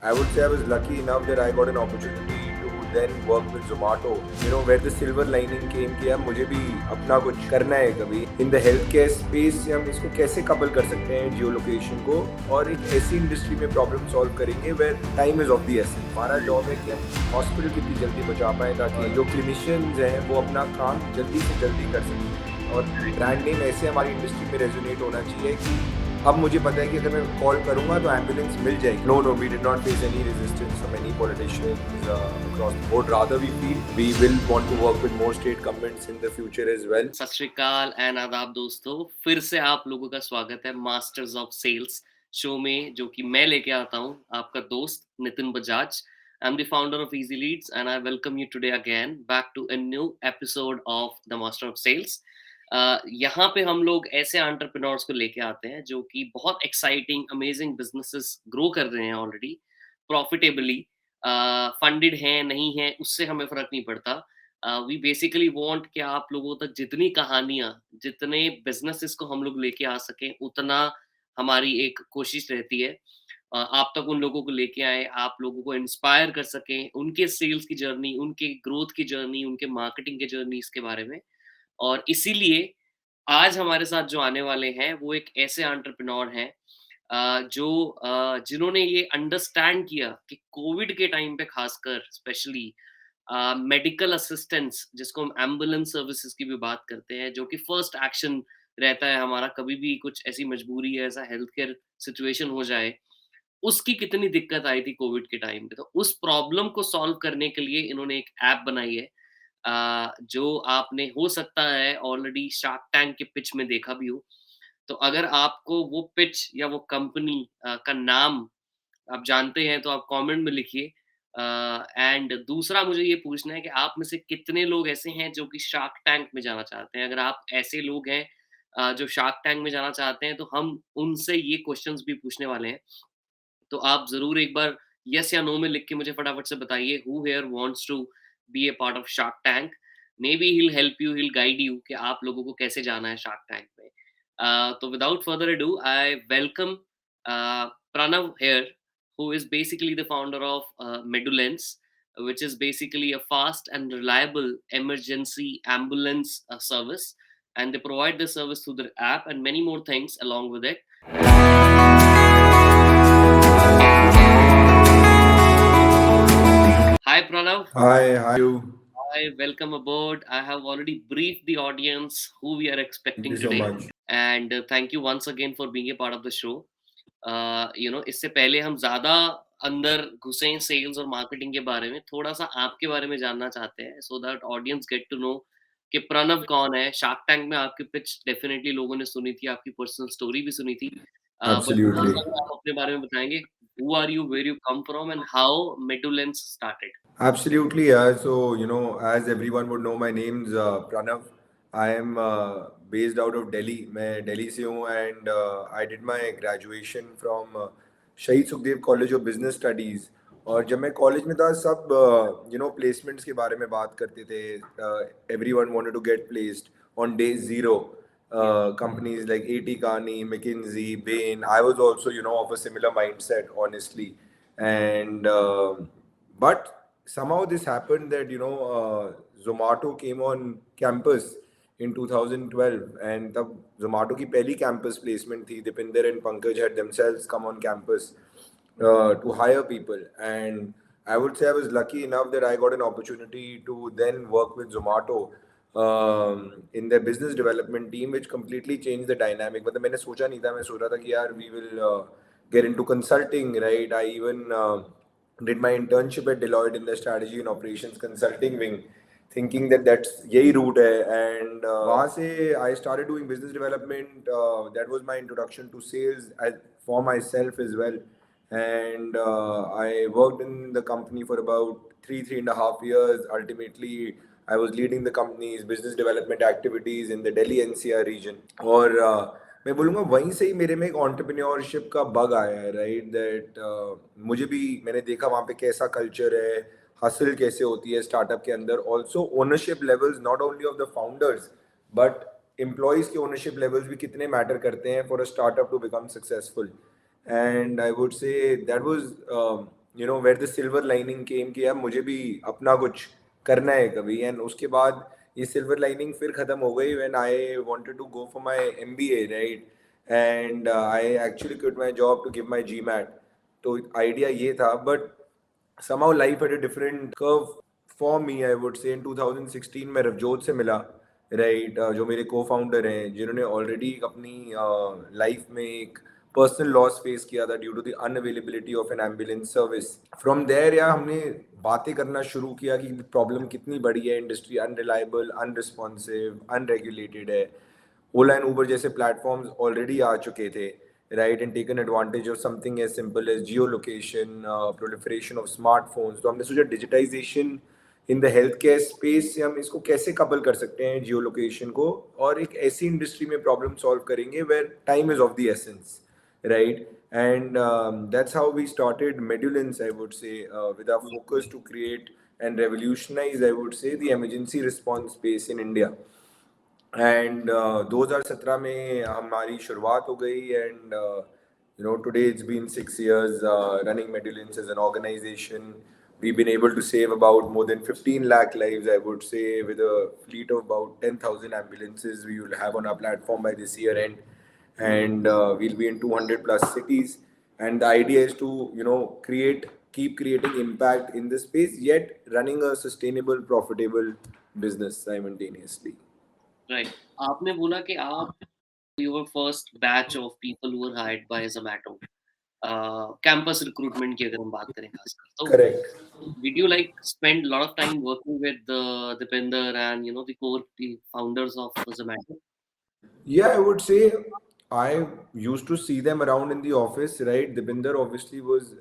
I would say I was lucky enough that I got an opportunity to then work with Zomato, where the silver lining came कि यार मुझे भी अपना कुछ करना है कभी इन द हेल्थ केयर स्पेस से हम इसको कैसे कपल कर सकते हैं जियो लोकेशन को और एक ऐसी इंडस्ट्री में प्रॉब्लम सॉल्व करेंगे where time is of the essence. हमारा जॉब है कि हम हॉस्पिटल कितनी जल्दी बचा पाएँ ताकि जो क्लिनिशियंस हैं वो अपना काम जल्दी से जल्दी कर सकें और ब्रांड नेम ऐसे हमारी इंडस्ट्री में रेजोनेट होना चाहिए कि अब मुझे पता है कि अगर मैं कॉल करूंगा तो एम्बुलेंस मिल जाएगी। No we did not face any resistance from any politicians across the board, rather we feel we will want to work with more state governments in the future as well. Sat Sri अकाल and आदाब दोस्तों, फिर से आप लोगों का स्वागत है मास्टर्स ऑफ सेल्स शो में, जो कि मैं लेके आता हूं आपका दोस्त Nitin Bajaj. I am the founder of Easy Leads and I welcome you today again back to a new episode of the Master of Sales. यहाँ पे हम लोग ऐसे एंटरप्रेन्योर्स को लेके आते हैं जो कि बहुत एक्साइटिंग अमेजिंग बिजनेसेस ग्रो कर रहे हैं ऑलरेडी प्रॉफिटेबली। फंडेड हैं नहीं है उससे हमें फर्क नहीं पड़ता। वी बेसिकली वांट कि आप लोगों तक जितनी कहानियाँ, जितने बिज़नेसेस को हम लोग लेके आ सकें, उतना हमारी एक कोशिश रहती है। आप तक उन लोगों को लेके आएँ, आप लोगों को इंस्पायर कर सकें, उनके सेल्स की जर्नी, उनके ग्रोथ की जर्नी, उनके मार्केटिंग की जर्नीज़ के बारे में। और इसीलिए आज हमारे साथ जो आने वाले हैं, वो एक ऐसे एंटरप्रेन्योर हैं जिन्होंने ये अंडरस्टैंड किया कि कोविड के टाइम पे खासकर स्पेशली मेडिकल असिस्टेंस, जिसको हम एम्बुलेंस सर्विसेज की भी बात करते हैं, जो कि फर्स्ट एक्शन रहता है हमारा कभी भी कुछ ऐसी मजबूरी है, ऐसा हेल्थ केयर सिचुएशन हो जाए, उसकी कितनी दिक्कत आई थी कोविड के टाइम पे। तो उस प्रॉब्लम को सॉल्व करने के लिए इन्होंने एक ऐप बनाई है, जो आपने हो सकता है ऑलरेडी शार्क टैंक के पिच में देखा भी हो। तो अगर आपको वो पिच या वो कंपनी का नाम आप जानते हैं तो आप कमेंट में लिखिए। एंड दूसरा मुझे ये पूछना है कि आप में से कितने लोग ऐसे हैं जो कि शार्क टैंक में जाना चाहते हैं? अगर आप ऐसे लोग हैं जो शार्क टैंक में जाना चाहते हैं, तो हम उनसे ये क्वेश्चंस भी पूछने वाले हैं। तो आप ज़रूर एक बार येस या नो में लिख के मुझे फटाफट से बताइए, who here wants to be a part of Shark Tank? Maybe he will help you, he will guide you कि आप लोगों को कैसे जाना है शार्क टैंक में। तो without further ado I welcome Pranav here, who is basically the founder of MeduLance, which is basically a fast and reliable emergency ambulance service, and they provide this service through their app and many more things along with it. Hi Pranav. Hi you. Hi, welcome aboard. I have already briefed the audience who we are Thank expecting you so today, much. and thank you once again for being a part of the show. इससे पहले हम ज़्यादा अंदर घुसें sales और marketing के बारे में, थोड़ा-सा आपके बारे में जानना चाहते हैं, so that audience get to know कि प्रणव कौन है? शार्क टैंक में आपकी पिच डेफिनिटली लोगों ने सुनी थी, आपकी पर्सनल स्टोरी भी सुनी थी। But Absolutely. थोड़ा-सा अगर आप अपने बारे में बताएँगे, who are you, where you come from and how Medulance started? Absolutely, yeah. So, as everyone would know, my name's Pranav. I am based out of Delhi. मैं दिल्ली से हूँ and I did my graduation from शहीद Sukhdev college of business studies. और जब मैं college में था सब प्लेसमेंट्स के बारे में बात करते थे। Everyone wanted to get placed on day zero. Companies like A.T. Kearney, McKinsey, Bain. I was also, of a similar mindset, honestly. And but somehow this happened that Zomato came on campus in 2012, and the Zomato की पहली campus placement थी. Dipinder and Pankaj had themselves come on campus to hire people, and I would say I was lucky enough that I got an opportunity to then work with Zomato in their business development team, which completely changed the dynamic. मतलब मैंने सोचा नहीं था, मैं सोच रहा था कि यार we will get into consulting, right? I even did my internship at Deloitte in the strategy and operations consulting wing, thinking that that's यही route है, and वहाँ से I started doing business development. That was my introduction to sales for myself as well, and I worked in the company for about three and a half years. Ultimately, I was leading the company's business development activities in the Delhi NCR region. और मैं बोलूँगा वहीं से ही मेरे में एक entrepreneurship का bug आया है, राइट? दैट मुझे भी मैंने देखा वहाँ पे कैसा कल्चर है, हसल कैसे होती है स्टार्टअप के अंदर, also ownership levels not only of the founders but employees के ओनरशिप लेवल्स भी कितने मैटर करते हैं for a startup to become successful. And I would say that was where the silver lining came कि यार मुझे भी अपना कुछ करना है कभी, एंड उसके बाद ये सिल्वर लाइनिंग फिर खत्म हो गई when I wanted to go for my MBA, right? And I actually quit my job to give my GMAT. तो आइडिया ये था, but somehow life had a different curve for me, I would say. In 2016 में रवजोत से मिला, right, जो मेरे को founder हैं, जिन्होंने ऑलरेडी अपनी लाइफ में एक पर्सनल लॉस फेस किया था due to the unavailability of an ambulance service. From there या हमने बातें करना शुरू किया कि प्रॉब्लम कितनी बड़ी है, इंडस्ट्री अनरिलायबल, अनरिस्पॉन्सिव, अनरेगुलेटेड है. ओला एंड ऊबर जैसे प्लेटफॉर्म्स ऑलरेडी आ चुके थे, right, and taken advantage of something as simple as geolocation, proliferation of smartphones. तो हमने सोचा digitization in the health care space से हम इसको कैसे कपल कर सकते हैं जियो लोकेशन को, और एक ऐसी इंडस्ट्री में प्रॉब्लम सॉल्व करेंगे where time is of the essence, right? And that's how we started MeduLance, I would say, with our focus to create and revolutionize, I would say, the emergency response space in India. And 2017 में हमारी शुरुआत हो गई, and today it's been 6 years running Medulance as an organisation. We've been able to save about more than 15 lakh lives, I would say, with a fleet of about 10,000 ambulances we will have on our platform by this year end. And we'll be in 200 plus cities. And the idea is to, keep creating impact in this space, yet running a sustainable, profitable business simultaneously. Right. आपने बोला कि आप you were first batch of people who were hired by Zomato. Campus recruitment की अगर हम बात करें खासकर, तो Correct. did you like spend a lot of time working with Dipinder and the founders of Zomato? Yeah, I would say I used to see them around in the office, right? Deepinder obviously was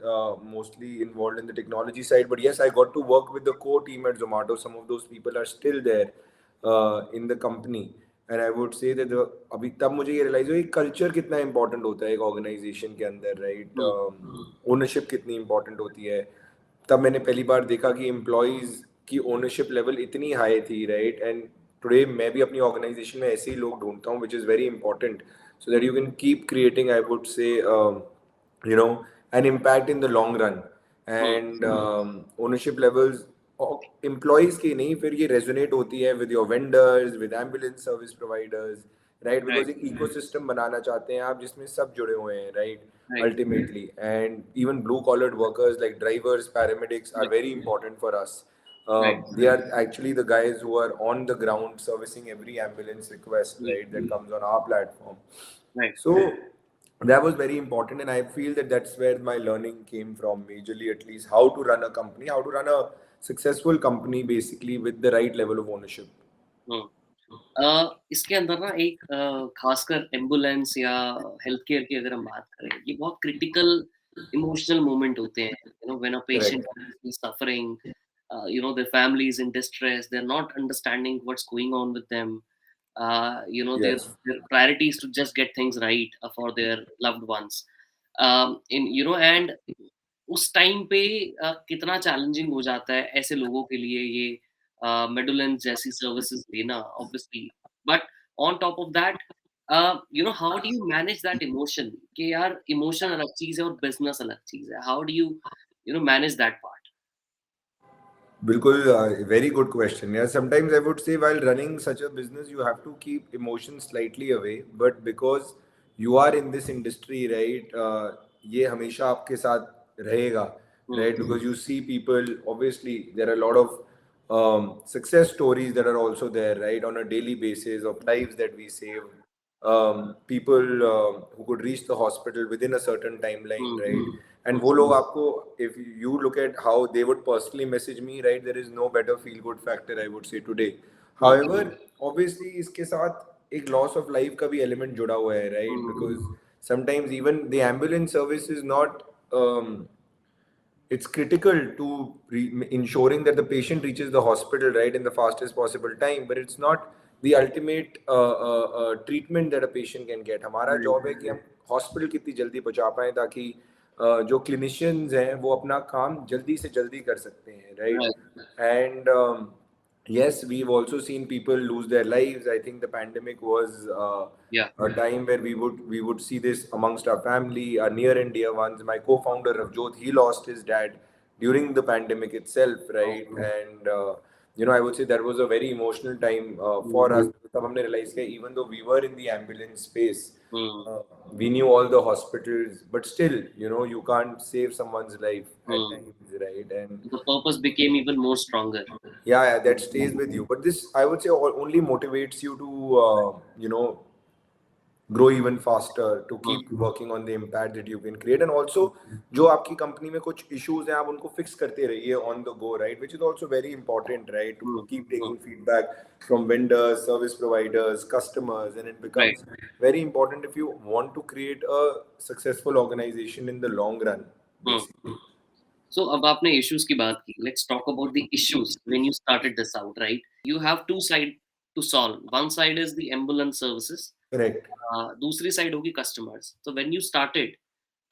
mostly involved in the technology side, but yes, I got to work with the core team at Zomato. Some of those people are still there in the company. And I would say that अभी तब मुझे ये realize हुआ कि culture कितना important होता है एक organization के अंदर, right? Hmm. Ownership कितनी important होती है. तब मैंने पहली बार देखा कि एम्प्लॉयज़ की ओनरशिप लेवल इतनी हाई थी, राइट. एंड टुडे मैं भी अपनी ऑर्गेनाइजेशन में ऐसे ही लोग ढूंढता हूँ, which is very important, so that you can keep creating, I would say, no an impact in the long run. Hmm. And ownership levels employees की नहीं, फिर ये रेजोनेट होती है with your vendors, with ambulance service providers, right, Right. Because एक ecosystem बनाना चाहते हैं आप जिसमें सब जुड़े हुए हैं, right, Right. ultimately. And even blue collared workers like drivers, paramedics are Right. very important for us. Right. They are actually the guys who are on the ground servicing every ambulance request, Right. right, that comes on our platform. Right. So that was very important, and I feel that that's where my learning came from majorly, at least how to run a company, how to run a successful company basically with the right level of ownership. Hmm. इसके अंदर ना एक खासकर ambulance या health care की अगर हम बात करें, ये बहुत क्रिटिकल इमोशनल मोमेंट होते हैं. When a patient Correct. Is suffering, their family is in distress, they're not understanding what's going on with them. Yes. Their priority is to just get things right for their loved ones. And उस time पे कितना challenging हो जाता है ऐसे लोगों के लिए ये मेडुलेंस जैसी सर्विसेज देना, obviously. But on top of that, how do you manage that emotion कि यार इमोशन अलग चीज है और बिजनेस अलग चीज है. How do you manage that part? Bilkul, very good question. Yeah, sometimes I would say while running such a business, you have to keep emotions slightly away. But because you are in this industry, right, ये हमेशा आपके साथ रहेगा, हम्म. right? Because you see people. Obviously, there are a lot of success stories that are also there, right, on a daily basis of lives that we save. People who could reach the hospital within a certain timeline, hmm. right? And वो लोग आपको, if you look at how they would personally message me, right, there is no better feel good factor, I would say, today. Hmm. However, obviously इसके साथ एक loss of life का भी element जुड़ा हुआ है, right? Hmm. Because sometimes even the ambulance service is not, it's critical to ensuring that the patient reaches the hospital, right, in the fastest possible time, but it's not the ultimate treatment that a patient can get. हमारा Right. job है कि हम hospital कितनी जल्दी पहुंचा पाएं ताकि जो clinicians हैं वो अपना काम जल्दी से जल्दी कर सकते हैं, right? Right. And yes, we've also seen people lose their lives. I think the pandemic was Yeah. a time where we would see this amongst our family, our near and dear ones. My co-founder Ravjot, he lost his dad during the pandemic itself, Oh. right? And I would say that was a very emotional time for Mm. us. तब हमने realized that even though we were in the ambulance space, Mm. we knew all the hospitals, but still, you can't save someone's life at Mm. times, right? And The purpose became even more stronger. yeah, that stays with you. But this, I would say, only motivates you to, grow even faster, to Mm. keep working on the impact that you can create. And also, जो आपकी company में कुछ issues हैं, आप उनको fix करते रहिए on the go, right? Which is also very important, right? To Mm. keep Mm. taking feedback from vendors, service providers, customers, and it Right. becomes very important if you want to create a successful organization in the long run, Mm. basically. So अब आपने issues की बात की. Let's talk about the issues when you started this out, right? You have two sides to solve. One side is the ambulance services. Correct. दूसरी side होगी customers. तो when you started,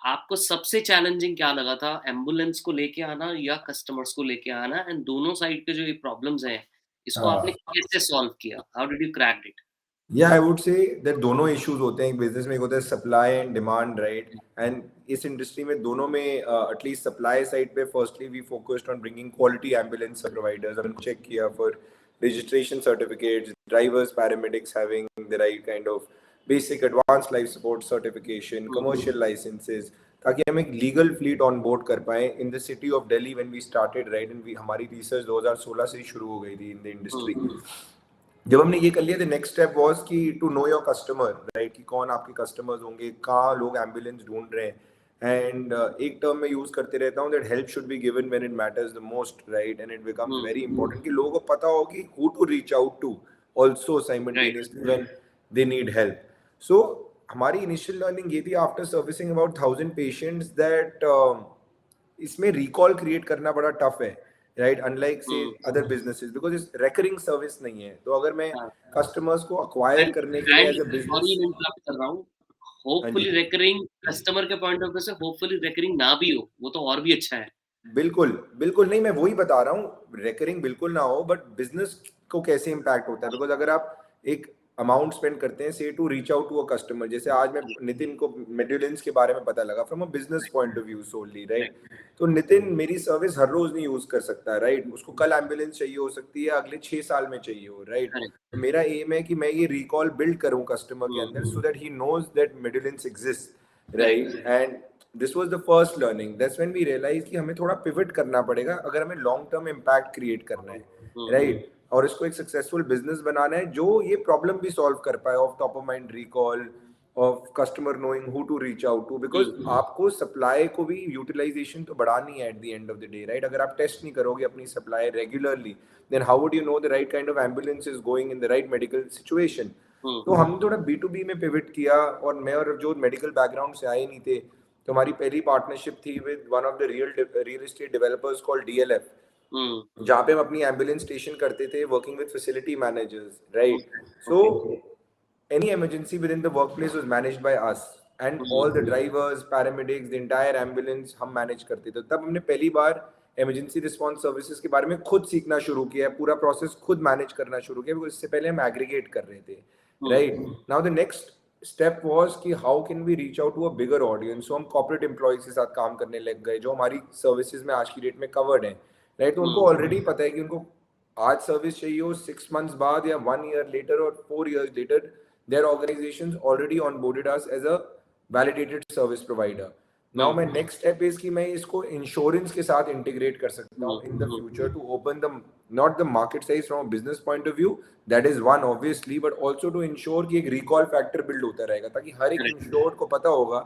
आपको सबसे चैलेंजिंग क्या लगा था, एम्बुलेंस को लेके आना या कस्टमर्स को लेके आना? एंड दोनों साइड के जो ये प्रॉब्लम्स हैं, इसको आपने कैसे सॉल्व किया? How did you crack it? Yeah I would say that दोनों इश्यूज होते हैं एक बिजनेस में. एक होता है supply and demand, right? And इस इंडस्ट्री में दोनों में एटलीस्ट सप्लाई साइड पे firstly we focused on bringing quality ambulance providers. हमने चेक किया for registration certificates, drivers, paramedics having the right kind of basic advanced life support certification, commercial licenses, ताकि हम एक लीगल फ्लीट ऑन बोर्ड कर पाए in the city of Delhi. When we started, right, and हमारी research 2016 से ही शुरू हो गई थी इन द इंडस्ट्री. जब हमने ये कर लिया, द नेक्स्ट स्टेप वाज कि to know your customer, right? कि कौन आपके कस्टमर्स होंगे, कहाँ लोग एम्बुलेंस ढूंढ रहे हैं. एंड एक टर्म मैं यूज करते रहता हूँ, that help should be given when it matters the most, right? And it becomes very important कि लोगों को पता हो कि who to reach out to also right. Simultaneously when they need help. So हमारी इनिशियल लर्निंग ये थी after servicing about 1000 patients, that इसमें रिकॉल क्रिएट करना बड़ा टफ है, राइट? अनलाइक से अदर बिजनेसेस, बिकॉज इस रेकरिंग सर्विस नहीं है. तो अगर मैं हाँ. कस्टमर्स को अक्वायर एंड करने के लिए and as a sorry business. मैं इंटरप्ट कर रहा हूँ. हाँ जी. होपफुली रिकरिंग कस्टमर के पॉइंट ऑफ व्यू से होपफुली रिकरिंग ना भी हो, वो तो और भी अच्छा है. बिल्कुल बिल्कुल नहीं, मैं वही बता रहा हूँ, रेकरिंग बिल्कुल ना हो, बट बिजनेस को कैसे इम्पैक्ट होता है. बिकॉज अगर आप एक अमाउंट स्पेंड करते हैं से to reach out to a customer, जैसे आज मैं नितिन को मेडुलेंस के बारे में पता लगा from a business point of view so only, right. Right? तो नितिन मेरी सर्विस हर रोज नहीं यूज कर सकता, राइट? उसको कल एम्बुलेंस चाहिए हो सकती है, अगले 6 साल में चाहिए हो, राइट? करेक्ट. तो मेरा एम है कि मैं ये रिकॉल बिल्ड करूं कस्टमर के अंदर, so that he knows that Medulance exist, correct. Right? And this was the first learning. That's when we realise कि हमें थोड़ा पिवट करना पड़ेगा अगर हमें लॉन्ग टर्म इम्पैक्ट क्रिएट करना है, राइट? और इसको एक सक्सेसफुल बिजनेस बनाना है जो ये प्रॉब्लम भी सॉल्व कर पाए of top of mind recall, of customer knowing who to reach out to. Because आपको सप्लाई को भी यूटिलाइजेशन तो बढ़ानी है at the end of the day, right? अगर आप टेस्ट नहीं करोगे अपनी supply regularly, then how would you know the right kind of ambulance is going in the right medical situation. तो हमने थोड़ा B2B में पिवट किया, और मैं और जो मेडिकल बैकग्राउंड से आए नहीं थे, तो हमारी पहली पार्टनरशिप थी with one of the real estate developers called DLF, जहाँ पे हम अपनी एम्बुलेंस स्टेशन करते थे working with facility managers, right? So any emergency within the workplace was managed by us, and all the drivers, paramedics, the entire ambulance हम manage करते थे. तब हमने पहली बार इमरजेंसी रिस्पांस सर्विसेज के बारे में खुद सीखना शुरू किया, पूरा प्रोसेस खुद मैनेज करना शुरू किया, बिकॉज इससे पहले हम एग्रीगेट कर रहे थे, right? Now the next step was कि how can we reach out to a bigger audience. So हम कॉर्पोरेट एम्प्लॉयज के साथ काम करने लग गए जो हमारी सर्विसेज में आज की डेट में कवर्ड है, राइट? तो उनको ऑलरेडी पता है कि उनको आज सर्विस चाहिए हो 6 months बाद या 1 year लेटर और 4 years later, their organizations already onboarded us as a validated service provider. Now my next step is कि मैं इसको इंश्योरेंस के साथ इंटीग्रेट कर सकता हूँ in the future to open the not the market size from a business point of view, that is one obviously, but also to ensure कि एक recall factor build होता रहेगा, ताकि हर एक इंश्योर्ड को पता होगा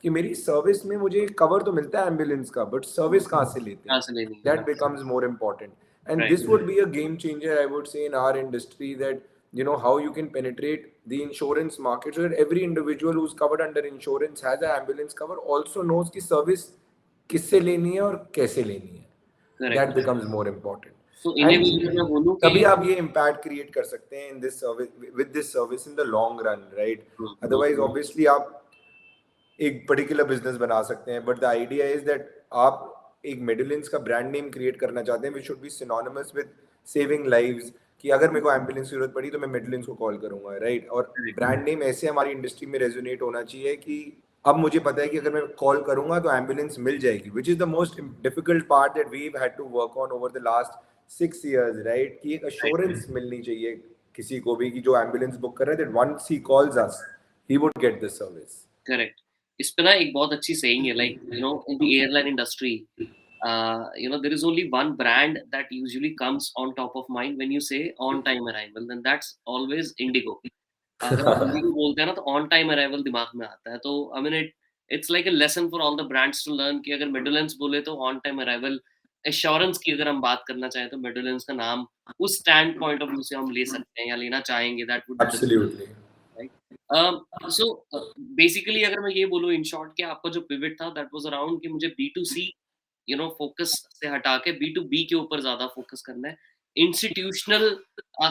कि मेरी सर्विस में मुझे कवर तो मिलता है एम्बुलेंस का, बट सर्विस कहाँ से लेते कहाँ हैं, से लेनी है? that becomes more important. And right. this would be a game changer, I would say, in our industry, that how you can penetrate the insurance market so that every individual who's covered under insurance has an ambulance cover, also knows कि service किससे लेनी है और कैसे लेनी है. Correct. That becomes more important. So in A way And मैं बोलूँ तभी कि आप ये impact create कर सकते हैं in this service, with this service in the long run, right? Otherwise obviously आप एक पर्टिकुलर बिजनेस बना सकते हैं, but the idea is that आप एक मेडुलेंस का ब्रांड नेम क्रिएट करना चाहते हैं which should be synonymous with saving lives, कि अगर मेरे को एम्बुलेंस की जरूरत पड़ी तो मैं मेडुलेंस को कॉल करूंगा, राइट। और करेक्ट, ब्रांड नेम ऐसे हमारी इंडस्ट्री में रेजोनेट होना चाहिए कि अब मुझे पता है कि अगर मैं कॉल करूंगा तो एम्बुलेंस मिल जाएगी, which is the most difficult part that we had to work on over the last 6 years, right. कि एक राइट, अश्योरेंस मिलनी चाहिए किसी को भी कि जो एम्बुलेंस बुक कर रहे हैं, that once he calls us he would get the service. Correct. इस पे ना एक बहुत अच्छी सेइंग है, like in the airline industry, there is only one brand that usually comes on top of mind when you say on time arrival, and that's always Indigo. अगर आप Indigo बोलते हैं ना तो ऑन टाइम अराइवल दिमाग में आता है, तो I mean it's like a lesson for all the brands to learn कि अगर मेडुलेंस बोले तो ऑन टाइम अराइवल। एश्योरेंस की अगर हम बात करना चाहें तो मेडुलेंस का नाम उस स्टैंड पॉइंट ऑफ व्यू से हम ले सकते हैं या लेना चाहेंगे, that would be the absolutely. Right. So basically अगर मैं ये बोलूँ इन शॉर्ट कि आपका जो पिवट था दैट वाज अराउंड कि मुझे बी टू सी फोकस से हटा के बी टू बी के ऊपर ज्यादा फोकस करना है, इंस्टीट्यूशनल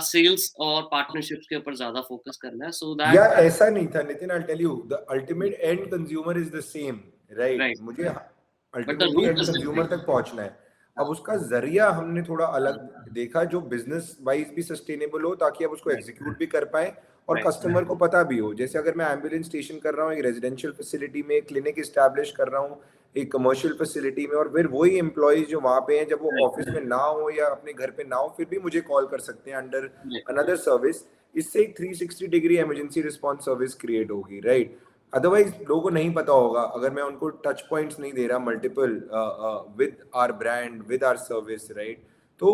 सेल्स और पार्टनरशिप्स के ऊपर ज्यादा फोकस करना है, सो या दैट ऐसा नहीं था Nitin, I tell you the ultimate end consumer is the same, right. Right, मुझे but the ultimately route end is consumer different. तक पहुंचना है। अब उसका जरिया हमने थोड़ा अलग देखा जो बिजनेस वाइज भी सस्टेनेबल हो, ताकि आप उसको राइट, एग्जीक्यूट भी कर पाए और राइट, कस्टमर को पता भी हो। जैसे अगर मैं एम्बुलेंस स्टेशन कर रहा हूँ एक रेजिडेंशियल फैसिलिटी में, एक क्लिनिक इस्टेब्लिश कर रहा हूँ एक कमर्शियल फैसिलिटी में, और फिर वही एम्प्लॉयज जो वहाँ पे हैं, जब वो राइट, ऑफिस में ना हो या अपने घर पे ना हो, फिर भी मुझे कॉल कर सकते हैं अंडर राइट, अनदर सर्विस। इससे एक 360 degree emergency response service create होगी, राइट। अदरवाइज लोगों को नहीं पता होगा, अगर मैं उनको टच पॉइंट्स नहीं दे रहा multiple with our brand with our service, right. तो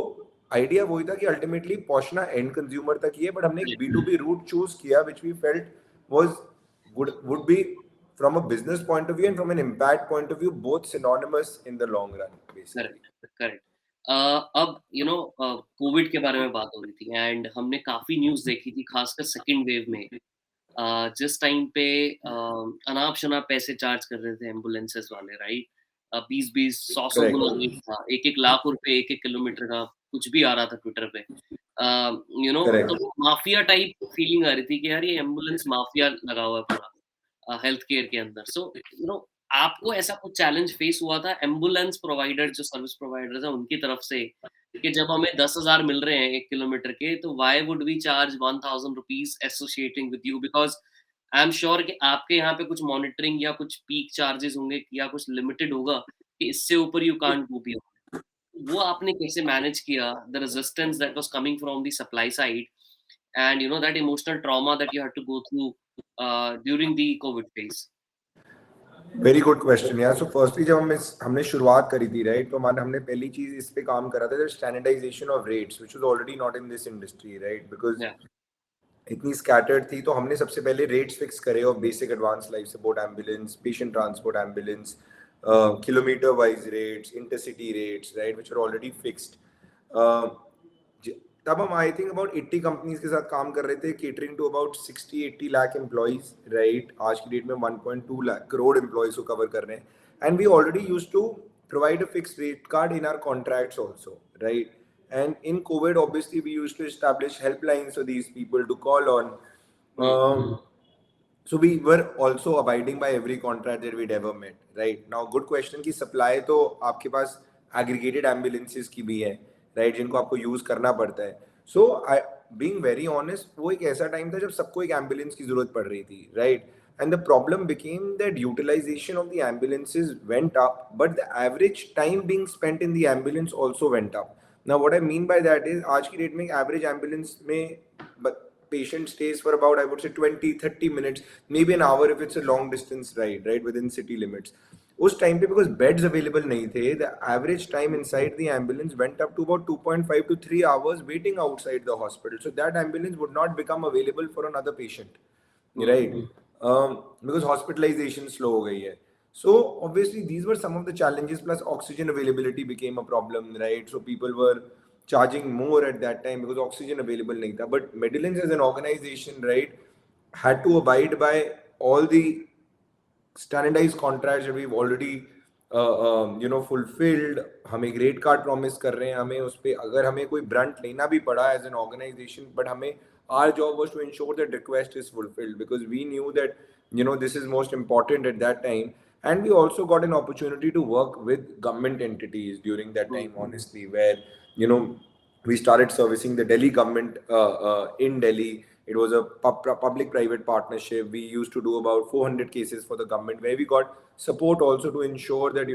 आइडिया वही था कि अल्टीमेटली पहुंचना एंड कंज्यूमर तक ही है, बट हमने एक B to B route choose किया which we felt was good, would be from a business point of view and from an impact point of view, both synonymous in the long run, basically. Correct, correct. अब Covid के बारे में बात हो रही थी and हमने काफी न्यूज देखी थी, खासकर सेकंड वेव में। जिस टाइम पे अनाप शनाप पैसे चार्ज कर रहे थे एम्बुलेंसेस वाले, राइट। 20-20, 100-100 Correct. गुना रेट था, 1-1 लाख रुपए 1-1 किलोमीटर का कुछ भी आ रहा था ट्विटर पे। Correct. तो माफिया टाइप फीलिंग आ रही थी कि यार ये एम्बुलेंस माफिया लगा हुआ है पूरा हेल्थ केयर के अंदर। सो आपको ऐसा कुछ चैलेंज फेस हुआ था एम्बुलेंस प्रोवाइडर, जो सर्विस प्रोवाइडर्स हैं उनकी तरफ से, कि जब हमें 10,000 मिल रहे हैं 1 किलोमीटर के, तो why would we charge 1000 rupees associating with you? Because I am sure कि आपके यहाँ पे कुछ मॉनिटरिंग या कुछ पीक चार्जेस होंगे या कुछ लिमिटेड होगा कि इससे ऊपर यू कांट गो बियॉन्ड। वो आपने कैसे मैनेज किया the resistance that was coming from the supply side and that emotional trauma that you had to go through during the Covid phase? Very good question यार। So firstly जब हमने शुरुआत करी थी, राइट, तो हमने पहली चीज इस पे काम करा था, standardization of rates which was already not in this industry, right. Because या इतनी स्कैटर्ड थी, तो हमने सबसे पहले रेट्स फिक्स करे of basic advance life support ambulance, patient transport ambulance, kilometre wise rates, intercity rates, right, which are already fixed. तब हम आई थिंक अबाउट 80 कंपनीज के साथ काम कर रहे थे, catering to about 60-80 lakh employees, right. आज की डेट में 1.2 लाख करोड़ एम्प्लॉइज को कवर कर रहे हैं, and we already use to provide a fixed rate card in our contracts also, right? And in COVID, obviously, we used to establish helplines for these people to call on. So we were also abiding by every contract that we'd ever met, right? Now, good question कि supply तो आपके पास aggregated ambulances की भी है, right? जिनको आपको use करना पड़ता है. So being very honest, वो एक ऐसा time था जब सबको एक ambulance की जरूरत पड़ रही थी, right? And the problem became that utilization of the ambulances went up, but the average time being spent in the ambulance also went up. Now, what I mean by that is आज की date में average ambulance में patient stays for about, I would say, 20-30 minutes, maybe an hour if it's a long distance ride, right, within city limits. उस time पे because beds available नहीं थे, the average time inside the ambulance went up to about 2.5 to 3 hours waiting outside the hospital. So that ambulance would not become available for another patient, right? Because hospitalization slow हो गई है. So obviously these were some of the challenges. Plus oxygen availability became a problem, right? So people were charging more at that time because oxygen available nahi tha. But MeduLance as an organization, right, had to abide by all the standardized contracts that we've already fulfilled. हम एक rate card promise कर रहे हैं, हमें उस पे अगर हमें कोई ब्रंट लेना भी पड़ा एज एन ऑर्गेनाइजेशन, बट हमें our job was to ensure that request is fulfilled because we knew that this is most important at that time. And we also got an opportunity to work with government entities during that time, honestly, where you know we started servicing the Delhi government in Delhi. It was a public-private partnership. We used to do about 400 cases for the government, where we got support also to ensure that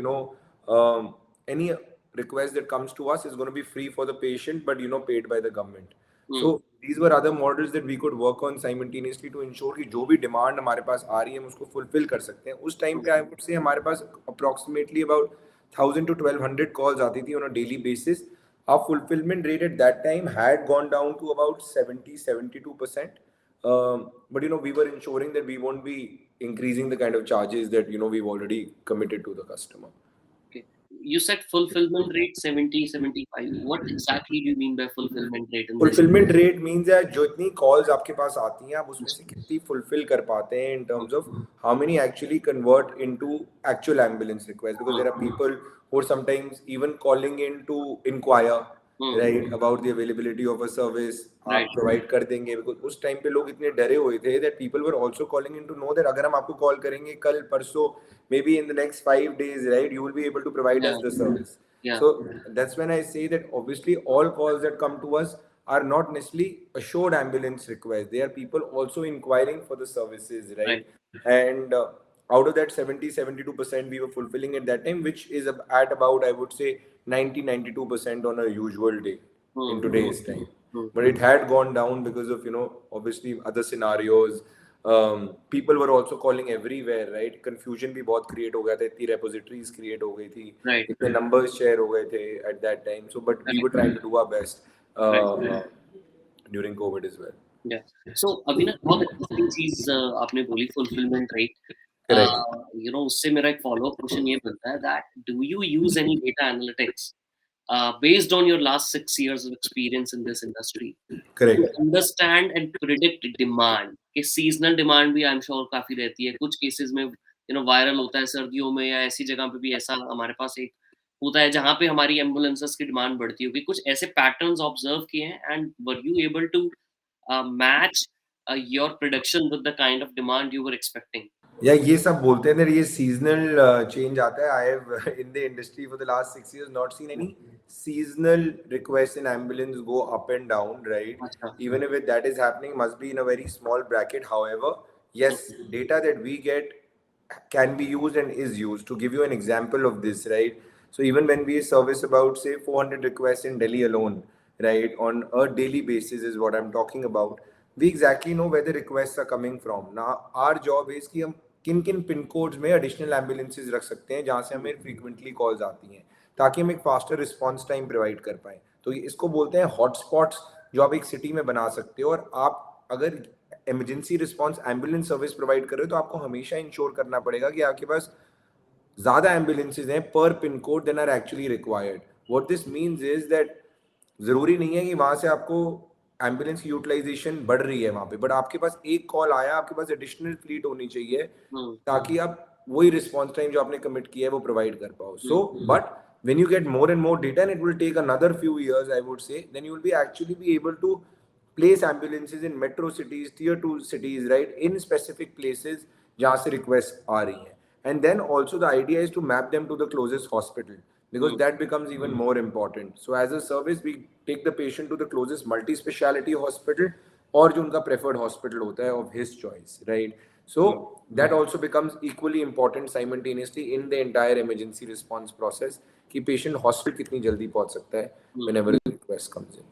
any request that comes to us is going to be free for the patient, but paid by the government. Hmm. So these were other models that we could work on simultaneously to ensure कि जो भी demand हमारे पास आ रही है हम उसको fulfill कर सकते हैं. उस time पे I would say हमारे पास approximately about 1,000 to 1,200 calls आती थी on a daily basis. Our fulfillment rate at that time had gone down to about 72%. But we were ensuring that we won't be increasing the kind of charges that we've already committed to the customer. Okay. You said fulfillment rate 70, 75. What exactly do you mean by fulfillment rate in this? Fulfilment rate means है जो इतनी calls आपके पास आती हैं आप उसमें से कितनी फुलफिल कर पाते हैं in terms of how many actually convert into actual ambulance request because there are people who are sometimes even calling in to inquire right about the availability of a service आप Right. Provide कर देंगे because उस time पे लोग इतने डरे हुए थे that people were also calling in to know that अगर हम आपको कॉल करेंगे कल परसों maybe in the next 5 days right you will be able to provide Yeah. us the service. Yeah. So that's when I say that obviously all calls that come to us are not necessarily assured ambulance requests. They are people also inquiring for the services, right? Right. And out of that 72% we were fulfilling at that time, which is at about, I would say, 90-92% on a usual day in today's time. But it had gone down because of, obviously other scenarios. People were also calling everywhere, right? Confusion भी बहुत create हो गया था, इतनी repositories create हो गई थी, Right. इतने numbers share हो गए थे at that time. So, but we were trying to do our best during COVID as well. Yeah. So अभी ना बहुत इंटरेस्टिंग चीज आपने बोली fulfillment rate. Correct. उससे मेरा एक follow up question ये बनता है that do you use any data analytics based on your last 6 years of experience in this industry to Correct. understand and predict demand? कि seasonal demand भी I'm sure काफी रहती है. कुछ cases में viral होता है सर्दियों में या ऐसी जगह पे भी ऐसा हमारे पास एक होता है जहाँ पे हमारी एम्बुलेंसेस की डिमांड बढ़ती होगी. कुछ ऐसे पैटर्न्स ऑब्जर्व किए हैं and were you able to match your prediction with the kind of demand you were expecting? या ये सब बोलते हैं ना ये सीजनल चेंज आता है. I have in the industry for the last 6 years not seen any seasonal requests in ambulance go up and down, right? अच्छा. Even if that is happening, must be in a very small bracket. However, yes, data that we get can be used and is used. To give you an example of this, right? So even when we service about say 400 requests in Delhi alone, right, on a daily basis is what I'm talking about. We exactly know where the requests are coming from. Now our job is कि हम किन किन pin codes में additional ambulances रख सकते हैं जहाँ से हमें फ्रीक्वेंटली कॉल्स आती हैं ताकि हम एक फास्टर रिस्पॉन्स टाइम प्रोवाइड कर पाएँ. तो इसको बोलते हैं हॉटस्पॉट्स जो आप एक सिटी में बना सकते हो. और आप अगर emergency response ambulance service provide कर रहे हो तो आपको हमेशा इंश्योर करना पड़ेगा कि आपके पास ज़्यादा एम्बुलेंसेज हैं पर pin code then are actually required. What this means is that ज़रूरी नहीं है कि वहाँ से आपको एम्बुलेंस की यूटिलाइजेशन बढ़ रही है वहाँ पे, बट आपके पास एक कॉल आया, आपके पास एडिशनल फ्लीट होनी चाहिए ताकि आप वही रिस्पॉन्स टाइम जो आपने कमिट किया है वो प्रोवाइड कर पाओ. So but when you get more and more data and it will take another few years, I would say, then you will be actually be able to place ambulances in metro cities, tier 2 cities, right, in specific places जहाँ से requests आ रही हैं. And then also the idea is to map them to the closest hospital because that becomes even more important. So as a service we take the patient to the closest multi-speciality hospital और जो उनका preferred hospital होता है of his choice, right? So that also becomes equally important simultaneously in the entire emergency response process कि patient hospital कितनी जल्दी पहुंच सकता है whenever a request comes in.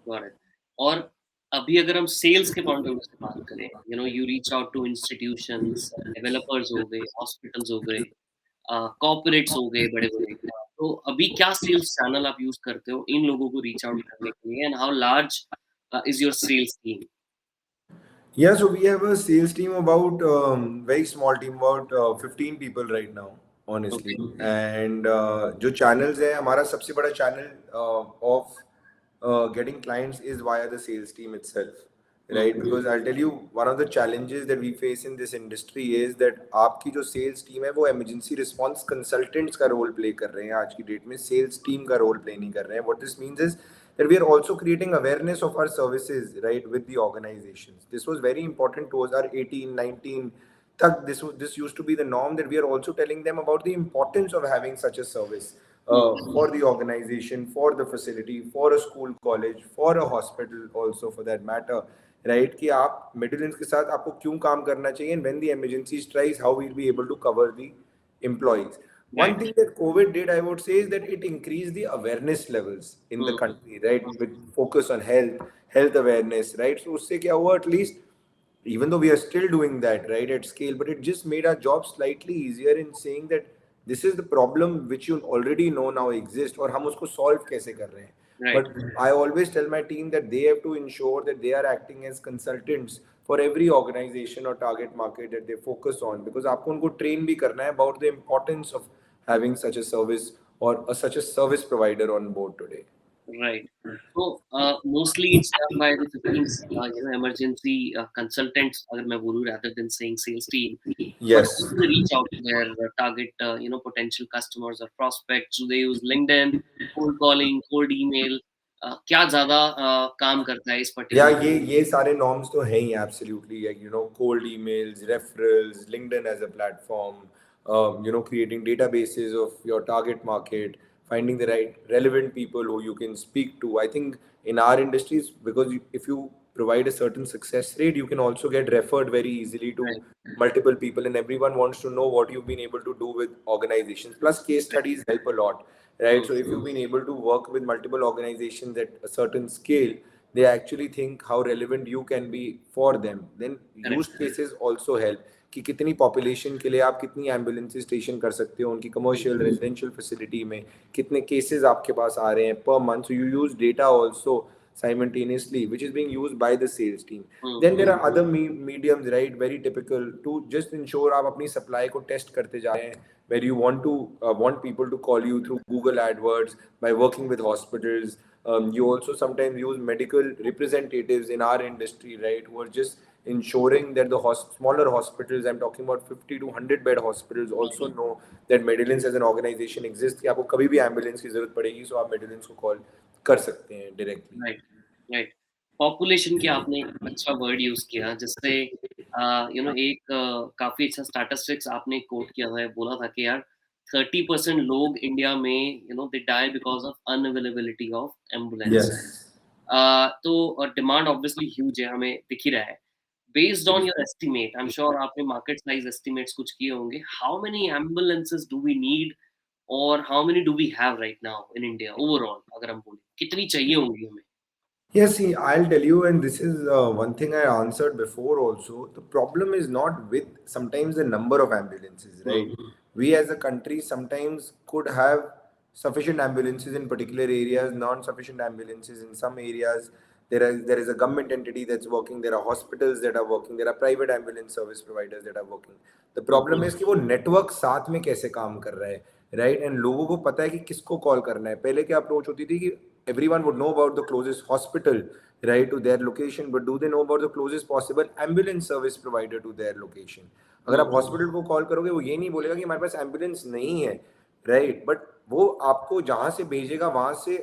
Got it. और अभी अगर हम सेल्स के पॉइंट ऑफ व्यू से बात करें, you reach out to institutions, developers हो गए, हॉस्पिटल्स हो गए, कॉर्पोरेट्स हो गए बड़े-बड़े. तो अभी क्या सेल्स चैनल आप यूज़ करते हो इन लोगों को रीच आउट करने के लिए and how large is your sales team? Yeah, so we have a sales team about very small team about 15 people right now, honestly. And जो channels है हमारा सबसे बड़ा channel of getting clients is via the sales team itself, right? Because I'll tell you one of the challenges that we face in this industry is that आपकी जो sales team है वो emergency response consultants का role play कर रहे हैं आज की डेट में, sales team का role play नहीं कर रहे हैं. What this means is that we are also creating awareness of our services, right, with the organizations. This was very important towards our 18, 19. This used to be the norm that we are also telling them about the importance of having such a service. for the organization, for the facility, for a school, college, for a hospital also for that matter, right? कि आप middle के साथ आपको क्यों काम करना चाहिए, and when the emergency strikes, how we'll be able to cover the employees. One Right. thing that COVID did, I would say, is that it increased the awareness levels in the Hmm. country, right? With focus on health awareness, right? So उससे क्या हुआ, at least even though we are still doing that, right, at scale, but it just made our job slightly easier in saying that this is the problem which you already know now exists, और हम उसको solve कैसे कर रहे हैं. Right. But I always tell my team that they have to ensure that they are acting as consultants for every organization or target market that they focus on, because आपको उनको train भी करना है about the importance of having such a service or such a service provider on board today. Right. So mostly it's done by the 15 emergency consultants, अगर मैं बोलूँ, rather than saying sales team. But how Yes. do they reach out to their target, potential customers or prospects? Do they use LinkedIn, cold calling, cold email? क्या ज़्यादा काम करता है इस या particular? ये सारे नॉर्म्स तो हैं ही absolutely, cold emails, referrals, LinkedIn as a platform, creating databases of your target market, finding the right relevant people who you can speak to. I think in our industries, because if you provide a certain success rate, you can also get referred very easily to Right. multiple people, and everyone wants to know what you've been able to do with organizations. Plus case Right. studies help a lot, right? Hmm. So if you've been able to work with multiple organizations at a certain scale, they actually think how relevant you can be for them. Then Correct. use cases also help कि कितनी population के लिए आप कितनी ambulance station कर सकते हो उनकी कमर्शियल रेजिडेंशियल फैसिलिटी में, कितने केसेस आपके पास आ रहे हैं per month. So you use data also simultaneously, which is being used by the sales team. Hmm. Then there are other mediums, right, very typical to just ensure आप अपनी supply को test करते जा रहे हैं, where you want people to call you through Google AdWords by working with hospitals. You also sometimes use medical representatives in our industry, right, who are just ensuring that the smaller hospitals, I'm talking about 50 to 100 bed hospitals, also know that MeduLance as an organization exists, कि आपको कभी भी ambulance की जरूरत पड़ेगी, so आप MeduLance को call कर सकते हैं directly. Right, right. पॉपुलेशन की आपने एक अच्छा वर्ड यूज़ किया, जिससे एक काफ़ी अच्छा स्टैटिस्टिक्स आपने कोट किया था, बोला था कि यार 30% लोग इंडिया में they die because of unavailability of ambulance. Yes. तो डिमांड ऑब्वियसली ह्यूज है, हमें दिख ही रहा है। Based on your estimate, I am sure आपने मार्केट साइज़ एस्टिमेट्स कुछ किए होंगे, how many ambulances do we need और how many do we have right now in India overall, अगर हम बोलें, कितनी चाहिए होंगी हमें? Yes, see, I'll tell you, and this is one thing I answered before also. The problem is not with sometimes the number of ambulances, right? Hmm, We as a country sometimes could have sufficient ambulances in particular areas, non-sufficient ambulances in some areas. There is a government entity that's working. There are hospitals that are working. There are private ambulance service providers that are working. The hmm, problem is कि वो network साथ में कैसे काम कर रहा है, right? And लोगों को पता है कि किसको call करना है. पहले क्या approach होती थी कि everyone would know about the closest hospital, right, to their location, but do they know about the closest possible ambulance service provider to their location? अगर आप हुँ, हॉस्पिटल को कॉल करोगे, वो ये नहीं बोलेगा कि हमारे पास एम्बुलेंस नहीं है, राइट, बट वो आपको जहां से भेजेगा वहां से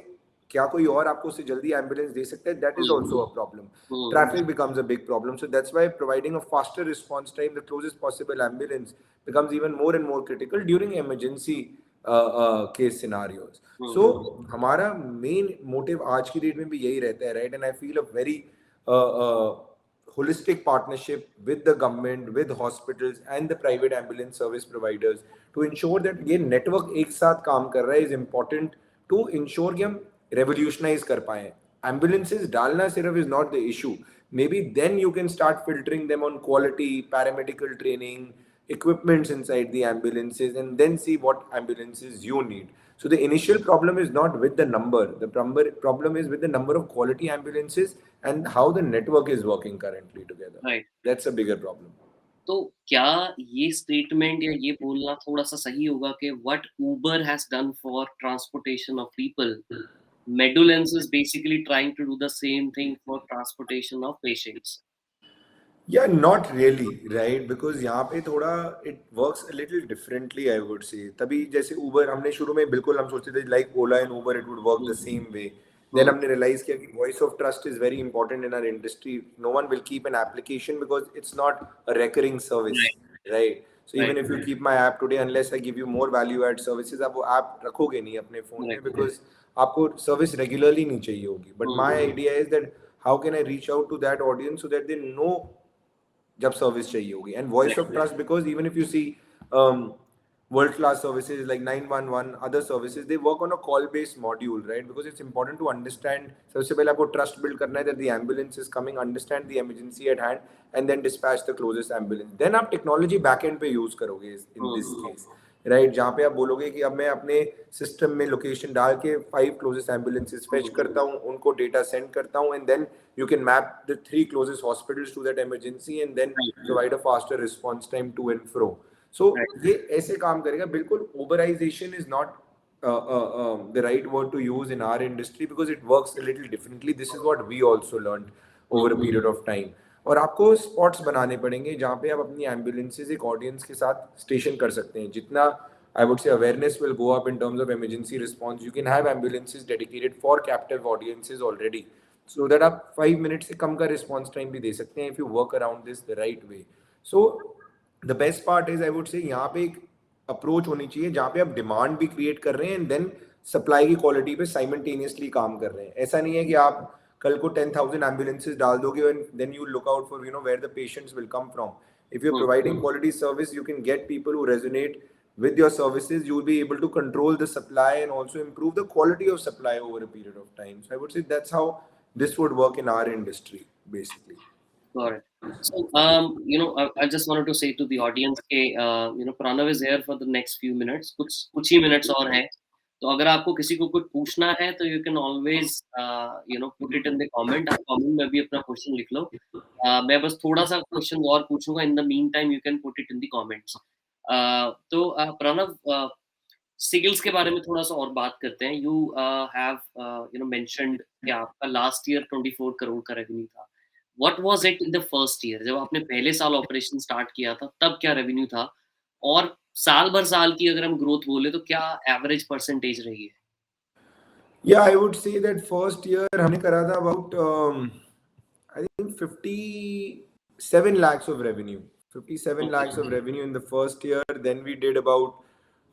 क्या कोई और आपको उससे जल्दी एम्बुलेंस दे सकता है, that is hmm, also a problem. Hmm, Traffic becomes a big problem, so that's why providing a faster response time, the closest possible ambulance, becomes even more and more critical during emergency case scenarios. Hmm, So हमारा main motive आज की date में भी यही रहता है, right, and I feel a very holistic partnership with the government, with hospitals and the private ambulance service providers to ensure that ये network एक साथ काम कर रहा है is important to ensure कि हम revolutionize कर पाएं. Ambulances डालना सिर्फ is not the issue. Maybe then you can start filtering them on quality, paramedical training, equipments inside the ambulances, and then see what ambulances you need. So the initial problem is not with the number. The problem is with the number of quality ambulances and how the network is working currently together. Right. That's a bigger problem. तो क्या ये statement या ये बोलना थोड़ा-सा सही होगा कि what Uber has done for transportation of people, Medulance is basically trying to do the same thing for transportation of patients? Yeah, not really, right? Because यहाँ पे थोड़ा it works a little differently, I would say. तभी जैसे Uber हमने शुरू में बिल्कुल हम सोचते थे like Ola and Uber it would work the hmm, same way. Then हुँ, हमने realize किया कि voice of trust is very important in our industry. No one will keep an application because it's not a recurring service, right, right? So even if you keep my app today, unless I give you more value add services, आप वो app रखोगे नहीं अपने phone में, because आपको service regularly नहीं चाहिए होगी. But my idea is that how can I reach out to that audience so that they know जब सर्विस चाहिए होगी. And voice of trust, because even if you see world class services like 911, other services, they work on a call based module, right? Because it's important to understand, सबसे पहले आपको trust build करना है that the ambulance is coming, understand the emergency at hand, and then dispatch the closest ambulance. Then आप technology backend पे use करोगे in this case, right? जहाँ पे आप बोलोगे कि अब मैं अपने सिस्टम में लोकेशन डाल के 5 क्लोजेस्ट एम्बुलेंसेस फेच करता हूँ, उनको डेटा सेंड करता हूँ, and then you can map the 3 closest hospitals to that emergency and then provide a faster response time to and fro. So ये ऐसे काम करेगा. बिल्कुल Uberization is not the right word to use in our industry because it works a little differently. This is what we also learned over a period of time. और आपको spots बनाने पड़ेंगे जहाँ पे आप अपनी एम्बुलेंसेज एक ऑडियंस के साथ स्टेशन कर सकते हैं. जितना I would say awareness will go up in terms of emergency response. You can have ambulances dedicated for captive audiences already, so that आप 5 minutes से कम का response time भी दे सकते हैं if you work around this the right way. So the best part is I would say यहाँ पे एक approach होनी चाहिए जहाँ पे आप डिमांड भी क्रिएट कर रहे हैं एंड देन सप्लाई की क्वालिटी पे साइमल्टेनियसली काम कर रहे हैं. ऐसा नहीं है कि आप कल को 10,000 एम्बुलेंसेज डाल दोगे and then you look out for where the patients will come from. If you're providing quality service, you can get people who resonate with your services. You will be able to control the supply and also improve the quality of supply over a period of time. So I would say that's how this would work in our industry, basically. Got it. So, I just wanted to say to the audience that, Pranav is here for the next few minutes. कुछ ही minutes और हैं. तो अगर आपको किसी को कुछ पूछना है तो you can always, put it in the comment. आप comment में भी अपना question लिख लो. मैं बस थोड़ा सा question और पूछूंगा. In the meantime, you can put it in the comments. तो प्रणव, सिगिल्स के बारे में थोड़ा सा और बात करते हैं. यू हैव मेंशन्ड कि आपका लास्ट ईयर 24 करोड़ का रेवेन्यू था. What was it in the first year? जब आपने पहले साल ऑपरेशन स्टार्ट किया था तब क्या रेवेन्यू था, और साल भर साल की अगर हम ग्रोथ बोले तो क्या एवरेज परसेंटेज रही है? Yeah, I would say that first year हमने करा था about I think 57 lakhs of revenue. 57 lakhs of revenue in the first year. Then we did about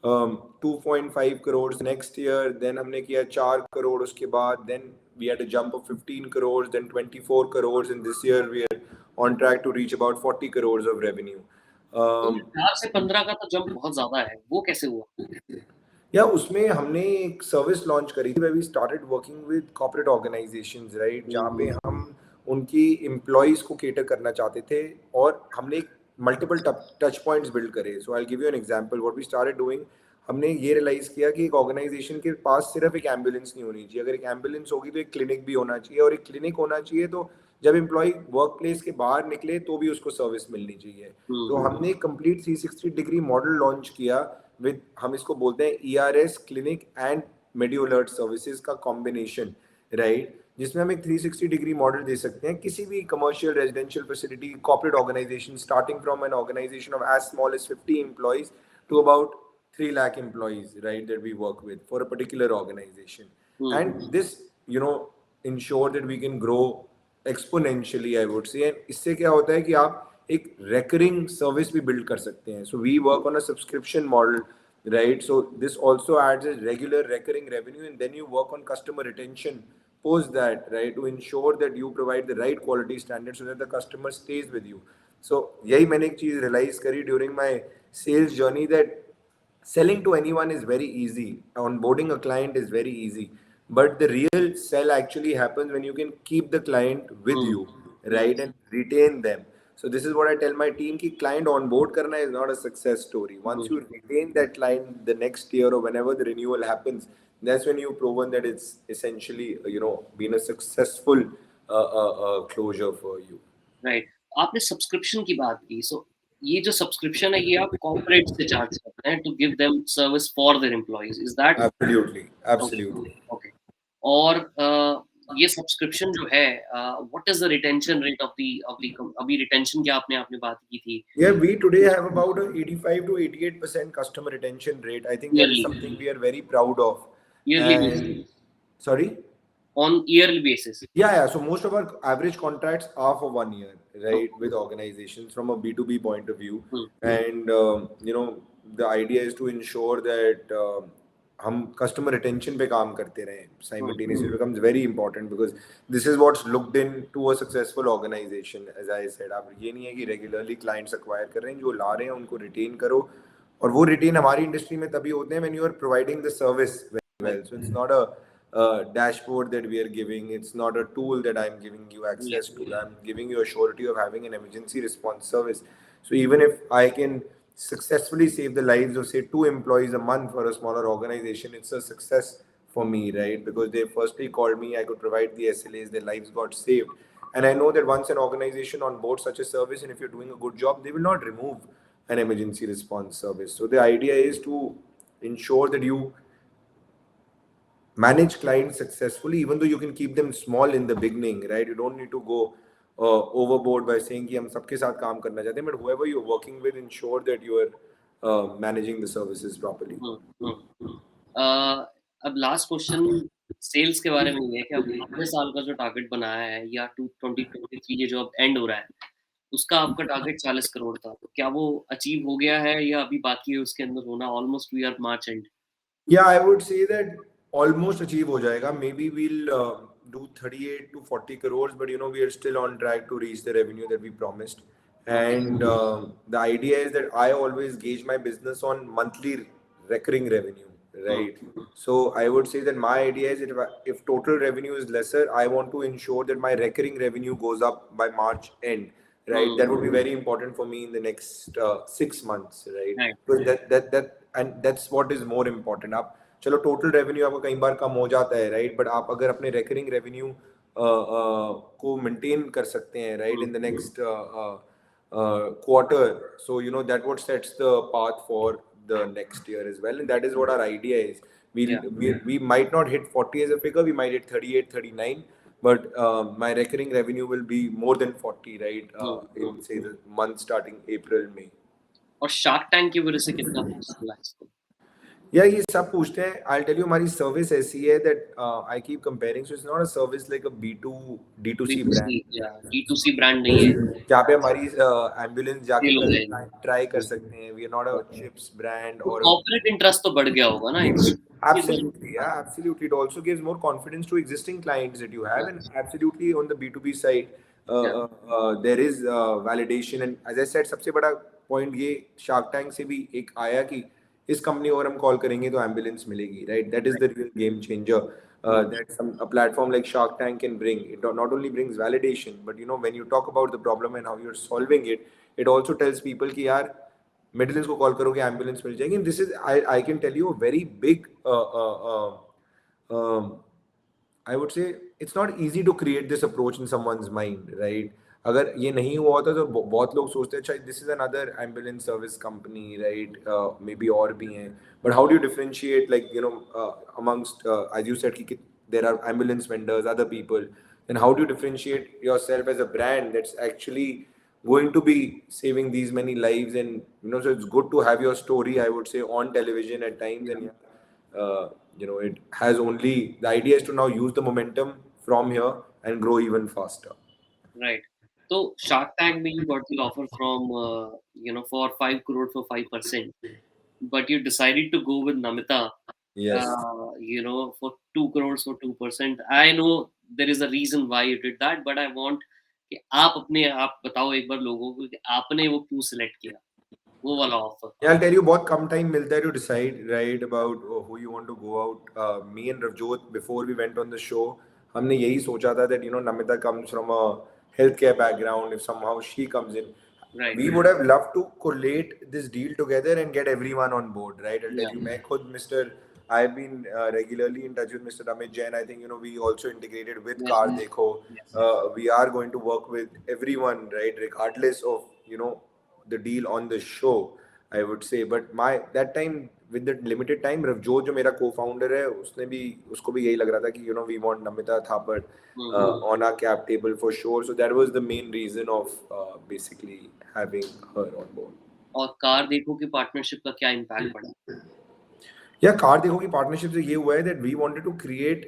2.5 crores next year. Then हमने किया 4 करोड़ उसके बाद. Then we had a jump of 15 crores, then 24 crores, and this year we are on track to reach about 40 crores of revenue. 4 से 15 का तो jump बहुत ज्यादा है. वो कैसे हुआ? या उसमें हमने एक सर्विस लॉन्च करी थी where we started working with corporate organizations, right? जहाँ पे हम उनकी एम्प्लॉइज को केटर करना चाहते थे और हमने मल्टीपल टच पॉइंट्स बिल्ड करे. So I give you an example. What we started doing, हमने ये रियलाइज किया कि एक ऑर्गेनाइजेशन के पास सिर्फ एक एम्बुलेंस नहीं होनी चाहिए. अगर एक एम्बुलेंस होगी तो एक क्लिनिक भी होना चाहिए, और एक क्लिनिक होना चाहिए तो जब एम्प्लॉय वर्क प्लेस के बाहर निकले तो भी उसको सर्विस मिलनी चाहिए. तो हमने एक कंप्लीट 360 डिग्री मॉडल लॉन्च किया विद, हम इसको बोलते हैं ERS क्लिनिक एंड मेड्यूलर्ट सर्विसेज का कॉम्बिनेशन, राइट? जिसमें हम एक 360 डिग्री मॉडल दे सकते हैं किसी भी commercial, residential facility, corporate organization, starting from an organization of as small as 50 employees to about 3 lakh employees, right, that we work with for a particular organization. And this, ensure that we can grow exponentially, I would say. And इससे क्या होता है कि आप एक recurring service भी build कर सकते हैं. So we work on a subscription model, right? So this also adds a regular recurring revenue, and then you work on customer retention post that, right, to ensure that you provide the right quality standards so that the customer stays with you. So यही मैंने एक चीज realize करी during my sales journey, that selling to anyone is very easy, onboarding a client is very easy, but the real sell actually happens when you can keep the client with you, right, and retain them. So this is what I tell my team, ki client onboard karna is not a success story. Once you retain that client the next year or whenever the renewal happens, that's when you've proven that it's essentially been a successful closure for you. Right. आपने subscription की बात की. So ये जो subscription है ये आप corporate से चार्ज करते हैं to give them service for their employees. Is that? Absolutely. Okay. और ये सब्सक्रिप्शन जो है, what is the retention rate of the अभी रिटेंशन क्या आपने बात की थी? Yeah, we today have about a 85 to 88% customer retention rate. I think that is something we are very proud of. Yearly And basis. sorry? on yearly basis? Yeah. So most of our average contracts are for 1 year, Oh, right, with organizations from a B2B point of view. hmm, And, the idea is to ensure that हम customer retention पे काम करते रहें hmm, simultaneously. It becomes very important because this is what's looked into a successful organization. As I said, आप ये नहीं है कि regularly clients acquire कर रहे हैं, जो ला रहे हैं उनको retain करो, और वो retain हमारी industry में तभी होते हैं when you are providing the service very right. well. So it's not a dashboard that we are giving. It's not a tool that I'm giving you access Yes. to. I'm giving you a surety of having an emergency response service. So even if I can successfully save the lives of say 2 employees a month for a smaller organization, it's a success for me, right? Because they firstly called me, I could provide the SLAs, their lives got saved. And I know that once an organization onboards such a service, and if you're doing a good job, they will not remove an emergency response service. So the idea is to ensure that you manage clients successfully, even though you can keep them small in the beginning, right? You don't need to go overboard by saying कि हम सबके साथ काम करना चाहते हैं, but whoever you're working with, ensure that you are managing the services properly. हुँ, हुँ। अ, अब last question sales के बारे में ये है कि अब अगले साल का जो टारगेट बनाया है या टू 2023 ये जो अब एंड हो रहा है, उसका आपका टारगेट 40 करोड़ था। तो क्या वो अचीव हो गया है या अभी बाकी है उसके अंदर होना? Almost we are March end. Yeah, I would say that almost achieve हो जाएगा. Maybe we'll do 38 to 40 crores, but we are still on track to reach the revenue that we promised. Okay. And the idea is that I always gauge my business on monthly recurring revenue, hmm, right? So I would say that my idea is that if total revenue is lesser, I want to ensure that my recurring revenue goes up by March end, right? Hmm, That would be very important for me in the next 6 months, right? Right, Because that and that's what is more important. आप चलो total revenue आपका कई बार कम हो जाता है, right, but आप अगर अपने रेकरिंग रेवेन्यू को मेंटेन कर सकते हैं, right, hmm, in the next quarter, so that what sets the path for the next year as well, and that is what our idea is. या, We might not hit 40 as a figure, we might hit 38, 39, but my recurring revenue will be more than 40, right, hmm, hmm. in say the month starting April, May. और shark tank की वजह से कितना possible है इसको? या ये सब पूछते हैं. I'll tell you हमारी सर्विस ऐसी है that I keep comparing, so it's not a service like a B2 D2C D2C brand या D2C ब्रांड नहीं है, जहाँ पे हमारी एम्बुलेंस जाके सेल हो कल जाएगी। ट्राई कर हुँ, सकते हैं. We are not a chips brand तो और कॉर्पोरेट इंटरेस्ट तो बढ़ गया होगा ना इंडस्ट्री के अंदर? Absolutely, yeah, absolutely. It also gives more confidence to existing clients that you have, and absolutely on the B2B side, या, there is validation. And as I said, सबसे बड़ा point ये Shark Tank से भी एक आया कि इस कंपनी को अगर हम कॉल करेंगे तो एम्बुलेंस मिलेगी, right? That is the real game changer. Hmm, That a platform like Shark Tank can bring. It not only brings validation, but when you talk about the problem and how you're solving it, it also tells people कि यार मेडिलेंस को call करोगे ambulance मिल जाएगी. This is I can tell you very big I would say it's not easy to create this approach in someone's mind, right. अगर ये नहीं हुआ होता तो बहुत लोग सोचते हैं शायद this is another ambulance service company, right, may be और भी हैं, but how do you differentiate like amongst as you said कि there are ambulance vendors, other people, then how do you differentiate yourself as a brand that's actually going to be saving these many lives? And so it's good to have your story, I would say, on television at times. And it has only the idea is to now use the momentum from here and grow even faster. Right. तो Shark Tank में you got the offer from for 5 crore for 5%, but you decided to go with Namita Yes. For 2 crores for 2%। I know there is a reason why you did that, but I want कि आप बताओ एक बार लोगों को कि आपने वो क्यों सिलेक्ट किया, वो वाला offer? Yeah, I'll tell you, बहुत कम time मिलता है to decide, right, about who you want to go out. Me and Ravjot, before we went on the show, हमने यही सोचा था that Namita comes from a healthcare background. If somehow she comes in, right, we would have loved to collate this deal together and get everyone on board, right? I'll या, tell you, मैं खुद Mr. I've been regularly in touch with Mr. Amit Jain. I think we also integrated with yes, Car Dekho. Yes, We are going to work with everyone, right, regardless of the deal on the show, I would say. But my that time with the limited time, Ravjot जो मेरा co-founder है, उसको भी यही लग रहा था कि we want Namita Thapar on our cap table for sure. So that was the main reason of basically having her on board. और कार देखो कि पार्टनरशिप का क्या इम्पैक्ट पड़ा? या कार देखो की पार्टनरशिप से ये हुआ है that we wanted to create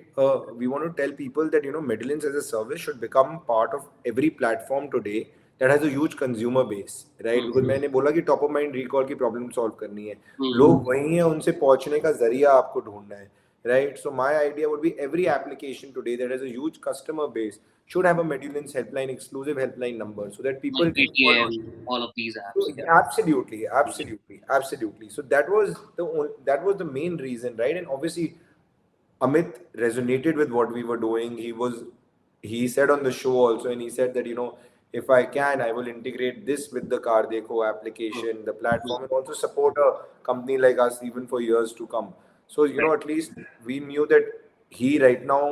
we want to tell people that MeduLance as a service should become part of every platform today that has a huge consumer base, right? Hmm Because मैंने बोला कि top of mind recall की problem solve करनी है, हम्म लोग वही हैं, उनसे पहुंचने का जरिया आपको ढूंढना है, right? So my idea would be every application today that has a huge customer base should have a MeduLance helpline, exclusive helpline number, so that like people can call ATM, on. all of these So apps. Yeah. absolutely, absolutely, absolutely. So that was the main reason, right? And obviously, Amit resonated with what we were doing. He said on the show also, and he said that if I can, I will integrate this with the Car Dekho Hmm. application, the Hmm. platform, and also support a company like us even for years to come. So Right. at least we knew that he right now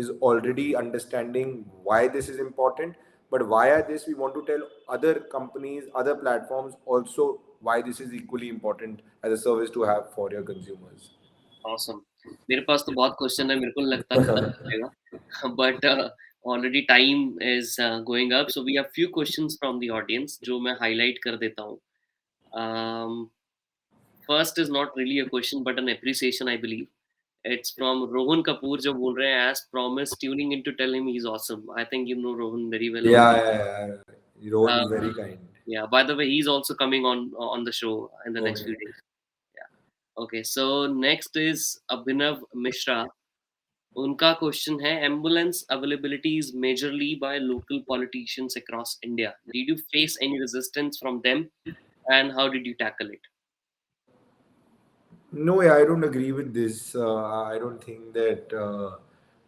is already understanding why this is important, but via this we want to tell other companies, other platforms also why this is equally important as a service to have for your consumers. Awesome. मेरे पास तो बहुत question है, मेरे को नहीं लगता खत्म हो जाएगा but already time is going up, so we have few questions from the audience जो मैं हाईलाइट कर देता हूँ. First is not really a question but an appreciation I believe. It's from Rohan Kapoor जो बोल रहे हैं, as promise tuning in to tell him he is awesome. I think you know Rohan very well Yeah, already. yeah, yeah. Rohan is very kind. Yeah, by the way, he's also coming on the show in the next Okay. few days. Yeah. Okay, so next is Abhinav Mishra. उनका question है, ambulance availability is majorly by local politicians across India. Did you face any resistance from them and how did you tackle it? No, yeah, I don't agree with this. I don't think that,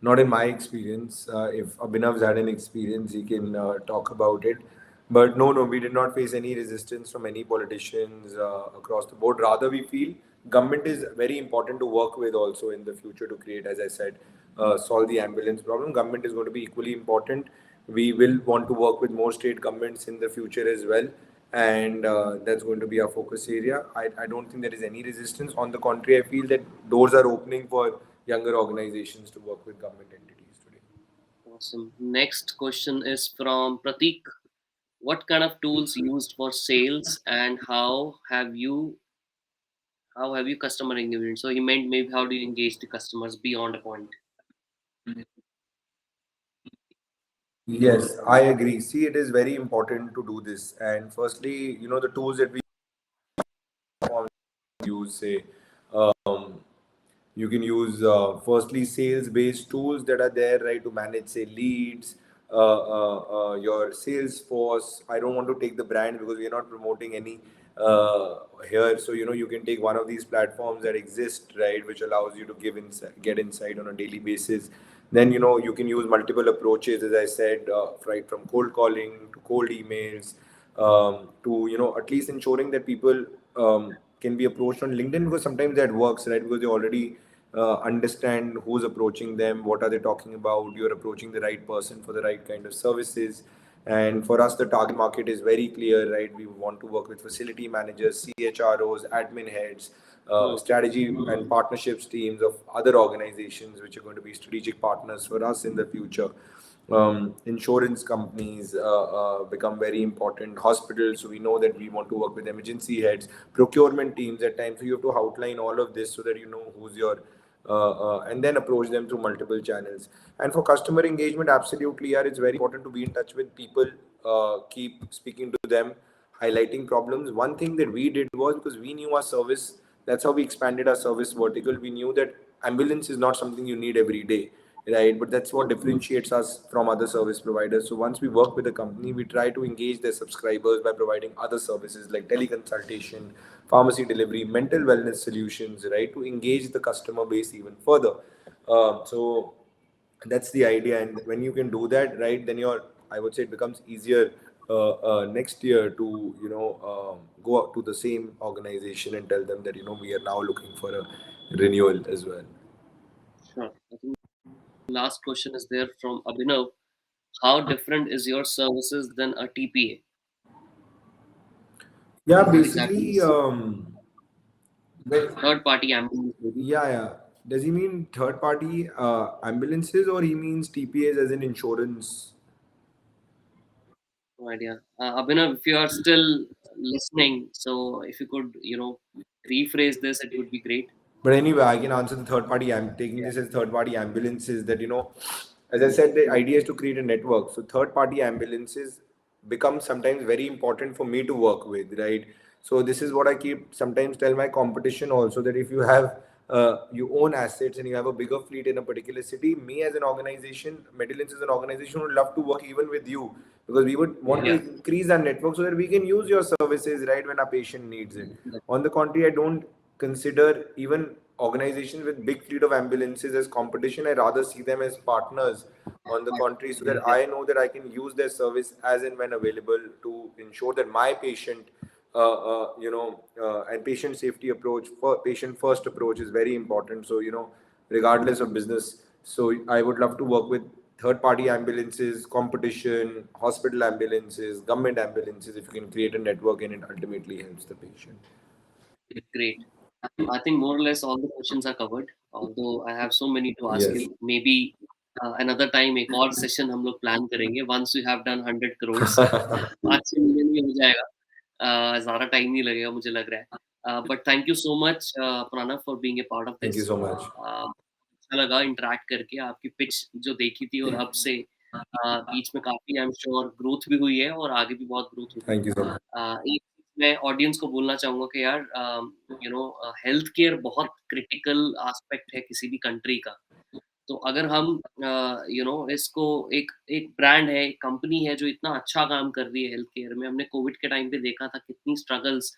not in my experience. If Abhinav's had an experience, he can talk about it. But no, no, we did not face any resistance from any politicians across the board. Rather, we feel government is very important to work with also in the future to create, as I said, solve the ambulance problem. Government is going to be equally important. We will want to work with more state governments in the future as well, and that's going to be our focus area. I don't think there is any resistance. On the contrary, I feel that doors are opening for younger organizations to work with government entities today. Awesome. Next question is from Pratik. What kind of tools used for sales and how have you customer engagement? So he meant maybe how do you engage the customers beyond a point? Yes, I agree. See, it is very important to do this. And firstly, the tools that we use, say, um, you can use firstly sales based tools that are there, right, to manage, say, leads, your sales force. I don't want to take the brand because we are not promoting any here. So you can take one of these platforms that exist, right, which allows you to get insight on a daily basis. Then you can use multiple approaches, as I said, right, from cold calling to cold emails, to at least ensuring that people can be approached on LinkedIn, because sometimes that works, right, because they already understand who's approaching them, what are they talking about. You're approaching the right person for the right kind of services. And for us, the target market is very clear, right? We want to work with facility managers, CHROs, admin heads, Hmm. strategy and partnerships teams of other organizations which are going to be strategic partners for us in the future. Insurance companies become very important. Hospitals, so we know that we want to work with emergency heads, procurement teams at times. So you have to outline all of this so that you know who's your, and then approach them through multiple channels. And for customer engagement, absolutely, yeah, it's very important to be in touch with people, keep speaking to them, highlighting problems. One thing that we did was, because we knew our service, that's how we expanded our service vertical. We knew that ambulance is not something you need every day, right? But that's what differentiates us from other service providers. So once we work with a company, we try to engage their subscribers by providing other services like teleconsultation, pharmacy delivery, mental wellness solutions, right, to engage the customer base even further. So that's the idea. And when you can do that, right, then I would say it becomes easier next year to go out to the same organization and tell them that we are now looking for a renewal as well. Sure. I think last question is there from Abhinav. How different is your services than a TPA? Yeah, What exactly basically, is well, third party ambulance maybe? yeah, yeah. Does he mean third party ambulances, or he means TPAs as in insurance? No idea. Abhinav, if you are still listening, so if you could, rephrase this, it would be great. But anyway, I can answer the third party. I'm taking this as third party ambulances that, as I said, the idea is to create a network. So third party ambulances become sometimes very important for me to work with, right? So this is what I keep sometimes tell my competition also, that if you have you own assets and you have a bigger fleet in a particular city, me as an organization, MeduLance as an organization would love to work even with you, because we would want to Yeah, increase our network so that we can use your services right when our patient needs it. On the contrary, I don't consider even organizations with big fleet of ambulances as competition. I rather see them as partners, on the contrary, so that yeah, I know that I can use their service as and when available to ensure that my patient, and patient safety approach, for patient first approach is very important. So, regardless of business, so I would love to work with third party ambulances, competition, hospital ambulances, government ambulances, if you can create a network and it ultimately helps the patient. great. I think more or less all the questions are covered. Although I have so many to ask Yes. you, maybe another time एक और session हम लोग plan करेंगे. Once you have done 100 crores, 5-6 million में हो जाएगा. ज़्यादा time नहीं लगेगा मुझे लग रहा है. But thank you so much, Pranav, for being a part of Thank you this. so much. अच्छा लगा interact करके. आपकी pitch जो देखी थी और अब से बीच में काफी आई एम श्योर ग्रोथ भी हुई है और आगे भी बहुत ग्रोथ होगी. Thank you so much. एक चीज़ मैं ऑडियंस को बोलना चाहूँगा कि यार हेल्थ केयर बहुत क्रिटिकल एस्पेक्ट है किसी भी कंट्री का. तो अगर हम इसको एक एक ब्रांड है, एक कंपनी है जो इतना अच्छा काम कर रही है हेल्थ केयर में. हमने कोविड के टाइम पे देखा था कितनी स्ट्रगल्स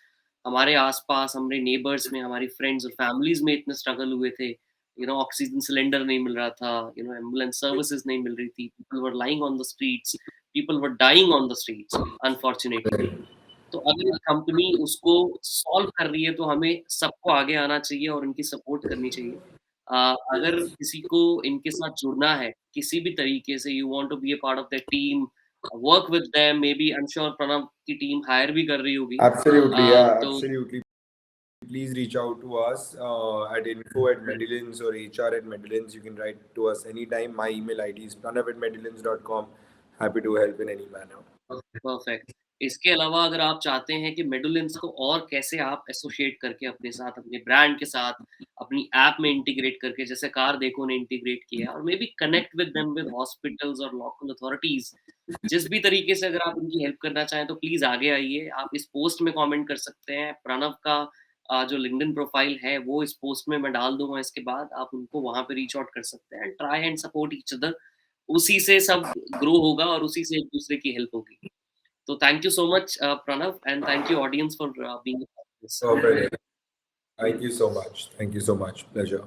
हमारे आस-पास, हमारे नेबर्स में, हमारी फ्रेंड्स और फैमिलीज़ में इतने स्ट्रगल हुए थे. ऑक्सीजन सिलेंडर नहीं मिल रहा था, एम्बुलेंस सर्विसेज़ नहीं मिल रही थी. People were lying on the streets, people were dying on the streets unfortunately. तो अगर एक कंपनी उसको सॉल्व कर रही है तो हमें सबको आगे आना चाहिए और उनकी सपोर्ट करनी चाहिए. अगर किसी को इनके साथ जुड़ना है किसी भी तरीके से, you want to be a part of the team, work with them, maybe I am sure Pranav की टीम हायर भी कर रही होगी. Absolutely, yeah, तो absolutely. Please reach out to us at info@medulance or HR@medulance. You can write to us anytime. My email ID is pranav@medulance.com. Happy to help in any manner. Perfect. इसके अलावा अगर आप चाहते हैं कि मेडुलेंस को और कैसे आप एसोसिएट करके अपने साथ, अपने ब्रांड के साथ, अपनी ऐप में इंटीग्रेट करके, जैसे कार देखो ने इंटीग्रेट किया है, और may be connect with them with hospitals और लोकल अथॉरिटीज, जिस भी तरीके से अगर आप उनकी हेल्प करना चाहें तो प्लीज आगे आइए. आप इस पोस्ट में कमेंट कर सकते हैं. प्रणव का जो लिंक्डइन प्रोफाइल है वो इस पोस्ट में मैं डाल दूंगा. इसके बाद आप उनको वहां पे रीच आउट कर सकते हैं. Try and support each other. उसी से सब ग्रो होगा और उसी से एक दूसरे की हेल्प होगी. So thank you so much, Pranav, and thank you audience for being a part of this. Perfect. Thank you so much. Thank you so much. Pleasure.